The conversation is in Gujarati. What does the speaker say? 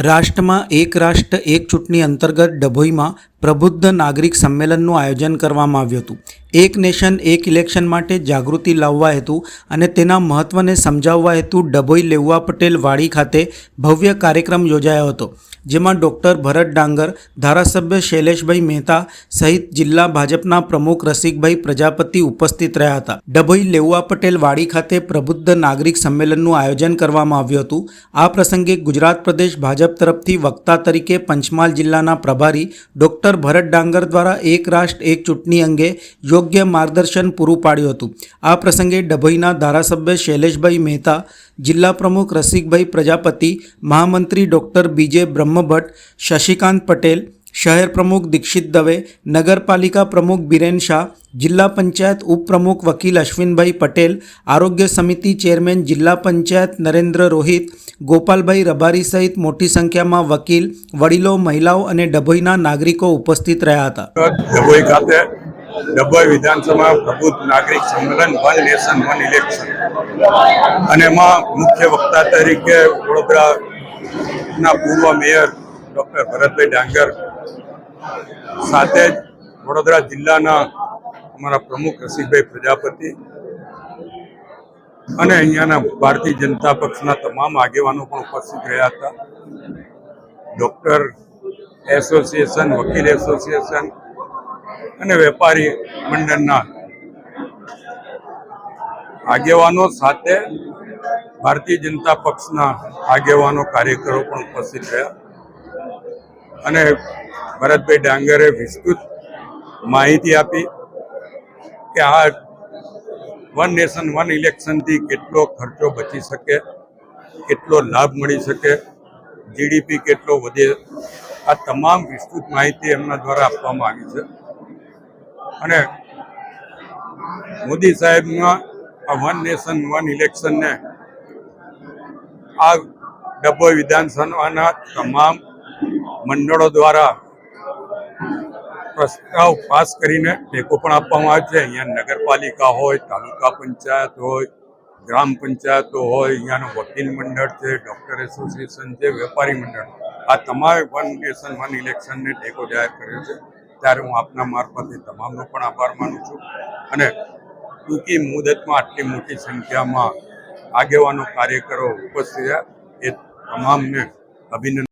રાષ્ટ્રમાં એક રાષ્ટ્ર એક ચૂંટણી અંતર્ગત ડભોઈમાં પ્રબુદ્ધ નાગરિક સંમેલનનું આયોજન કરવામાં આવ્યું હતું. એક નેશન એક ઇલેક્શન માટે જાગૃતિ લાવવા હેતુ અને તેના મહત્ત્વને સમજાવવા હેતુ ડભોઈ લેઉવા પટેલ વાડી ખાતે ભવ્ય કાર્યક્રમ યોજાયો હતો, જેમાં ડૉક્ટર ભરત ડાંગર, ધારાસભ્ય શૈલેષભાઈ મહેતા સહિત જિલ્લા ભાજપના પ્રમુખ રસિકભાઈ પ્રજાપતિ ઉપસ્થિત રહ્યા હતા. ડભોઈ લેઉવા પટેલ વાડી ખાતે પ્રબુદ્ધ નાગરિક સંમેલનનું આયોજન કરવામાં આવ્યું હતું. આ પ્રસંગે ગુજરાત પ્રદેશ ભાજપ તરફથી વક્તા તરીકે પંચમહાલ જિલ્લાના પ્રભારી ડૉક્ટર ભરત ડાંગર દ્વારા એક રાષ્ટ્ર એક ચૂંટણી અંગે યોગ્ય માર્ગદર્શન પૂરું પાડ્યું હતું. આ પ્રસંગે ડભોઈના ધારાસભ્ય શૈલેષભાઈ મહેતા, જિલ્લા પ્રમુખ રસિકભાઈ પ્રજાપતિ, મહામંત્રી ડૉક્ટર બીજે બ્રહ્મભટ્ટ, શશિકાંત પટેલ, શહેર પ્રમુખ દીક્ષિત દવે, નગરપાલિકા પ્રમુખ બિરેન શાહ, જિલ્લા પંચાયત ઉપપ્રમુખ વકીલ અશ્વિનભાઈ પટેલ, આરોગ્ય સમિતિ ચેરમેન જિલ્લા પંચાયત નરેન્દ્ર રોહિત, ગોપાલભાઈ રબારી સહિત મોટી સંખ્યામાં વકીલ, વડીલો, મહિલાઓ અને ડભોઈના નાગરિકો ઉપસ્થિત રહ્યા હતા. ડભોઈ ખાતે ડભોઈ વિધાનસભા પ્રબુદ્ધ નાગરિક સંમેલન વન નેશન વન ઇલેક્શન અને એમાં મુખ્ય વક્તા તરીકે વડોદરાના પૂર્વ મેયર ડૉક્ટર ભરતભાઈ ડાંગર સાથે જ વડોદરા જિલ્લાના અમારા પ્રમુખ રસિકભાઈ પ્રજાપતિ અને અહીંયાના ભારતીય જનતા પક્ષના તમામ આગેવાનો પણ ઉપસ્થિત રહ્યા હતા. ડૉક્ટર એસોસિએશન, વકીલ એસોસિએશન અને વેપારી મંડળના આગેવાનો સાથે ભારતીય જનતા પક્ષના આગેવાનો, કાર્યકરો પણ ઉપસ્થિત રહ્યા અને ભરતભાઈ ડાંગરે વિસ્તૃત માહિતી આપી કે આ વન નેશન વન ઇલેક્શનથી કેટલો ખર્ચો બચી શકે, કેટલો લાભ મળી શકે, જીડીપી કેટલો વધે, આ તમામ વિસ્તૃત માહિતી એમના દ્વારા આપવામાં આવી છે. અને મોદી સાહેબના આ વન નેશન વન ઇલેક્શનને આ ડભોઈ વિધાનસભાના તમામ મંડળો દ્વારા પ્રસ્તાવ પાસ કરીને ટેકો પણ આપવામાં આવે છે. અહીંયા નગરપાલિકા હોય, તાલુકા પંચાયત હોય, ગ્રામ પંચાયતો હોય, અહીંયાનું વકીલ મંડળ છે, ડૉક્ટર એસોસિએશન છે, વેપારી મંડળ, આ તમામે વન નેશન વન ઇલેક્શનને ટેકો જાહેર કર્યો છે. ત્યારે હું આપના મારફતે તમામનો પણ આભાર માનું છું અને ટૂંકી મુદતમાં આટલી મોટી સંખ્યામાં આગેવાનો, કાર્યકરો ઉપસ્થિત રહ્યા એ તમામને અભિનંદન